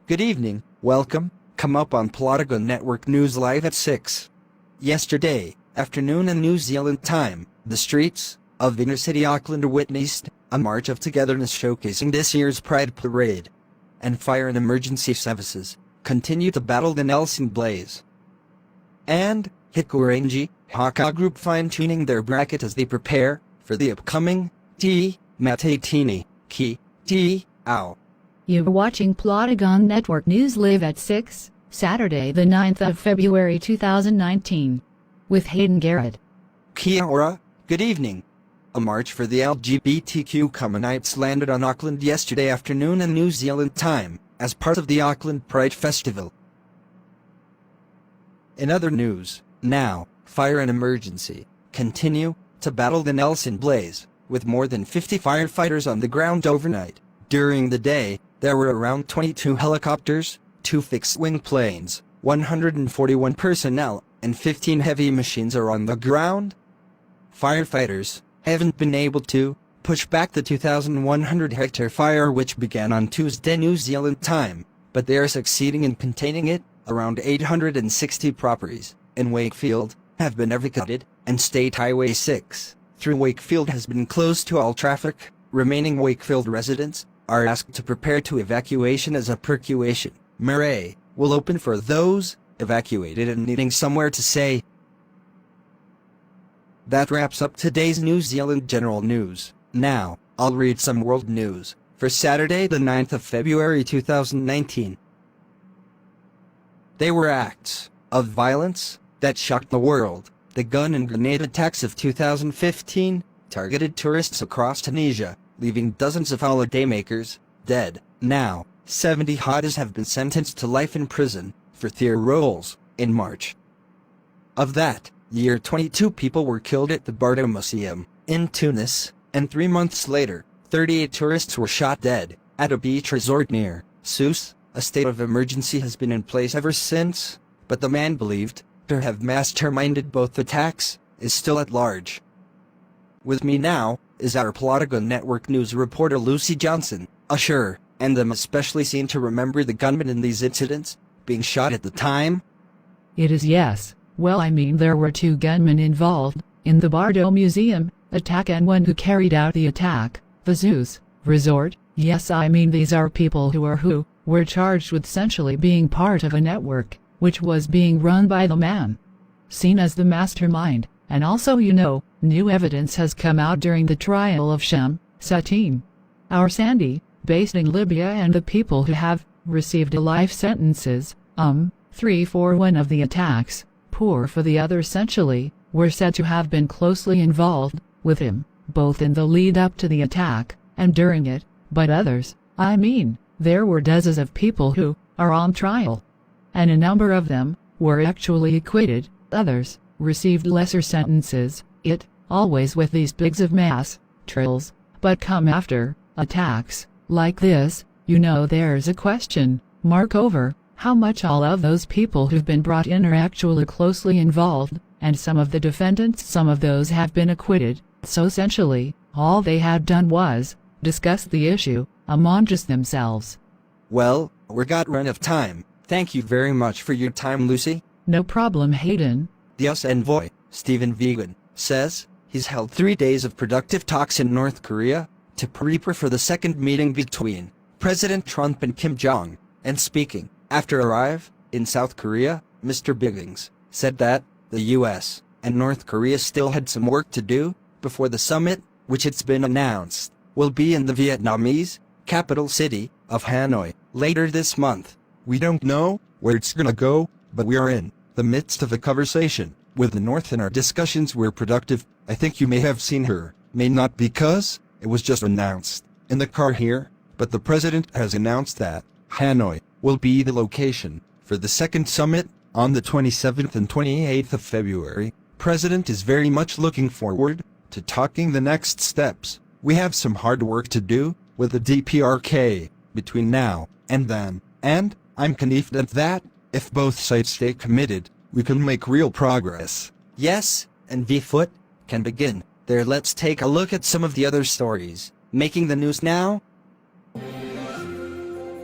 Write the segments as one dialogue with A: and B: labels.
A: Good evening, welcome, come up on Plotagon Network News Live at 6. Yesterday afternoon in New Zealand time, the streets of inner city Auckland witnessed a march of togetherness showcasing this year's Pride Parade. And fire and emergency services continue to battle the Nelson blaze. And Hikurangi Haka Group fine-tuning their bracket as they prepare for the upcoming Te Matatini Ki Te Ao.
B: You're watching Plotagon Network News Live at 6, Saturday the 9th of February 2019. With Hayden Garrett.
A: Kia ora, good evening. A march for the LGBTQ communites landed on Auckland yesterday afternoon in New Zealand time, as part of the Auckland Pride Festival. In other news, now, fire and emergency continue to battle the Nelson blaze, with more than 50 firefighters on the ground overnight. During the day, there were around 22 helicopters, 2 fixed-wing planes, 141 personnel, and 15 heavy machines are on the ground. Firefighters haven't been able to push back the 2,100-hectare fire which began on Tuesday New Zealand time, but they are succeeding in containing it. Around 860 properties in Wakefield have been evacuated, and State Highway 6 through Wakefield has been closed to all traffic. Remaining Wakefield residents are asked to prepare to evacuation as evacuation marae will open for those evacuated and needing somewhere to stay. That wraps up today's New Zealand general news. Now, I'll read some world news for Saturday the 9th of February 2019. They were acts of violence that shocked the world. The gun and grenade attacks of 2015 targeted tourists across Tunisia, leaving dozens of holidaymakers dead. Now, 70 Houthis have been sentenced to life in prison for their roles in March. Of that year, 22 people were killed at the Bardo Museum in Tunis, and 3 months later, 38 tourists were shot dead at a beach resort near Sousse. A state of emergency has been in place ever since, but the man believed to have masterminded both attacks is still at large. With me now is our Plotagon Network News reporter Lucy Johnson. Sure, and I'm especially seem to remember the gunman in these incidents being shot at the time.
B: It is yes. Well, I mean there were 2 gunmen involved in the Bardo Museum attack and one who carried out the attack, the Zeus Resort. Yes, I mean these are people who were charged with essentially being part of a network, which was being run by the man seen as the mastermind. And also, new evidence has come out during the trial of Shem Satin, our Sandy, based in Libya, and the people who have received life sentences, 3 for one of the attacks, poor for the other, essentially, were said to have been closely involved with him, both in the lead up to the attack and during it. But others, I mean, there were dozens of people who are on trial, and a number of them were actually acquitted. Others received lesser sentences. It always with these bigs of mass trials, but come after attacks like this, there's a question mark over how much all of those people who've been brought in are actually closely involved, and some of the defendants, some of those have been acquitted, so essentially, all they had done was discuss the issue among just themselves.
A: Well, we got run of time. Thank you very much for your time, Lucy.
B: No problem, Hayden.
A: The US envoy, Stephen Vegan, says he's held 3 days of productive talks in North Korea to prepare for the second meeting between President Trump and Kim Jong. And speaking after arrive in South Korea, Mr. Biggins said that the US and North Korea still had some work to do before the summit, which it's been announced will be in the Vietnamese capital city of Hanoi later this month. We don't know where it's gonna go, but we are in the midst of a conversation with the North, and our discussions were productive. I think you may have seen her, may not, because it was just announced in the car here, but the president has announced that Hanoi will be the location for the second summit on the 27th and 28th of February. President is very much looking forward to talking the next steps. We have some hard work to do with the DPRK between now and then, and I'm confident that if both sides stay committed, we can make real progress. Yes, and V-Foot can begin there. Let's take a look at some of the other stories making the news now.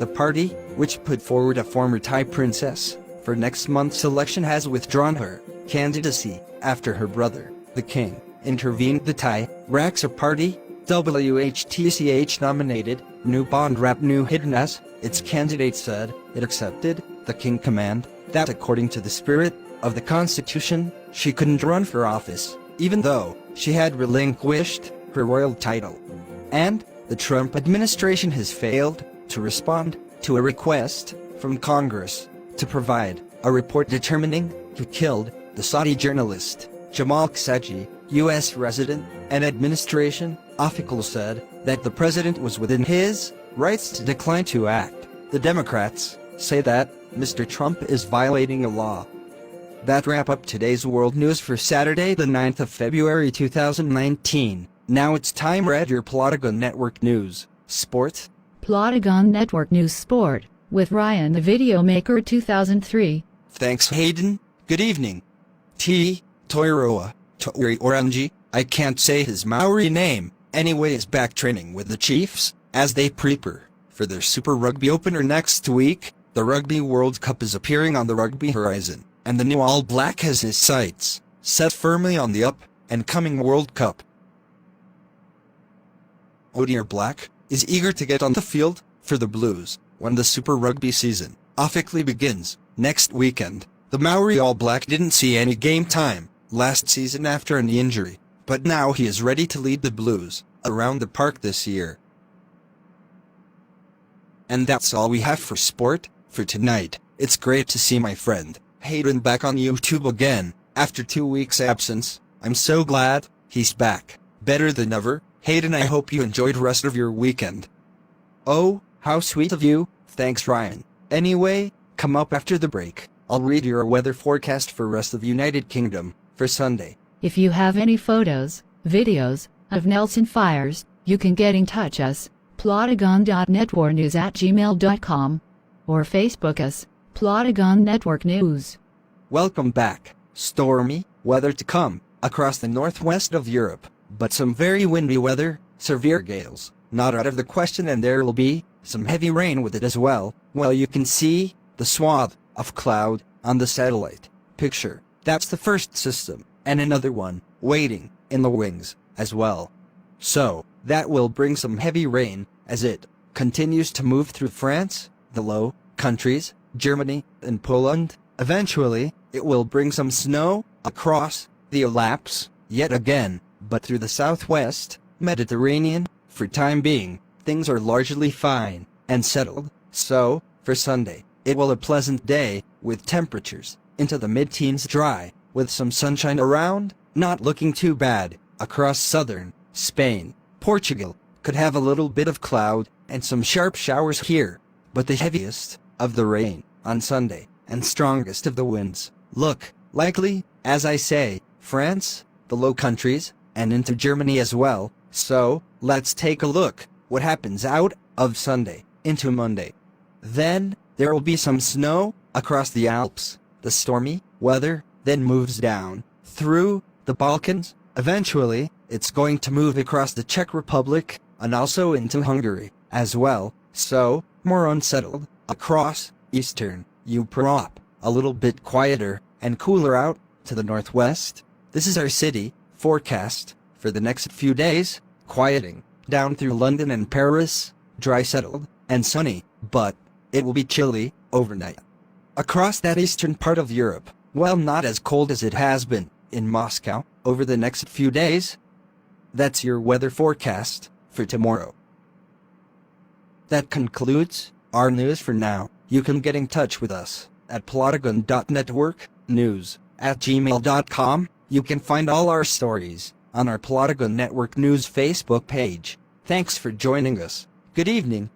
A: The party, which put forward a former Thai princess for next month's election, has withdrawn her candidacy after her brother, the king, intervened. The Thai Raksa Party, WHTCH, nominated new Bond rap new Hayden as its candidate, said it accepted the king command that according to the spirit of the constitution, she couldn't run for office, even though she had relinquished her royal title. And the Trump administration has failed to respond to a request from Congress to provide a report determining who killed the Saudi journalist Jamal Khashoggi. U.S. resident and administration officials said that the president was within his rights to decline to act. The Democrats say that Mr. Trump is violating a law. That wrap up today's world news for Saturday, the 9th of February 2019. Now it's time read your Plotagon Network News Sport.
B: Plotagon Network News Sport, with Ryan the Video Maker 2003.
A: Thanks, Hayden. Good evening. Toiroa Tori Orangi, I can't say his Maori name, anyway, is back training with the Chiefs as they prepare for their Super Rugby opener next week. The Rugby World Cup is appearing on the rugby horizon, and the new All Black has his sights set firmly on the up-and-coming World Cup. Odier Black is eager to get on the field for the Blues when the Super Rugby season officially begins next weekend. The Maori All Black didn't see any game time last season after an injury, but now he is ready to lead the Blues around the park this year. And that's all we have for sport for tonight. It's great to see my friend Hayden back on YouTube again after 2 weeks absence. I'm so glad he's back, better than ever. Hayden, I hope you enjoyed the rest of your weekend. Oh, how sweet of you. Thanks, Ryan. Anyway, come up after the break. I'll read your weather forecast for rest of United Kingdom for Sunday.
B: If you have any photos, videos of Nelson fires, you can get in touch us, plotagon.networknews@gmail.com, or Facebook us, Plotagon Network News.
A: Welcome back. Stormy weather to come across the northwest of Europe, but some very windy weather, severe gales, not out of the question, and there will be some heavy rain with it as well. Well, you can see the swath of cloud on the satellite picture. That's the first system, and another one waiting in the wings as well. So, that will bring some heavy rain as it continues to move through France, the Low Countries, Germany, and Poland. Eventually, it will bring some snow across the Alps yet again, but through the southwest Mediterranean, for time being, things are largely fine and settled. So, for Sunday, it will be a pleasant day with temperatures into the mid-teens, dry, with some sunshine around, not looking too bad. Across southern Spain, Portugal could have a little bit of cloud and some sharp showers here, but the heaviest of the rain on Sunday and strongest of the winds look likely, as I say, France, the Low Countries, and into Germany as well. So, let's take a look what happens out of Sunday into Monday. Then, there will be some snow across the Alps. The stormy weather then moves down through the Balkans. Eventually, it's going to move across the Czech Republic and also into Hungary as well. So, more unsettled across eastern Europe. A little bit quieter and cooler out to the northwest. This is our city forecast for the next few days. Quieting down through London and Paris. Dry, settled, and sunny, but it will be chilly overnight. Across that eastern part of Europe, well, not as cold as it has been in Moscow over the next few days. That's your weather forecast for tomorrow. That concludes our news for now. You can get in touch with us at plotagon.networknews@gmail.com. You can find all our stories on our Plotagon Network News Facebook page. Thanks for joining us. Good evening.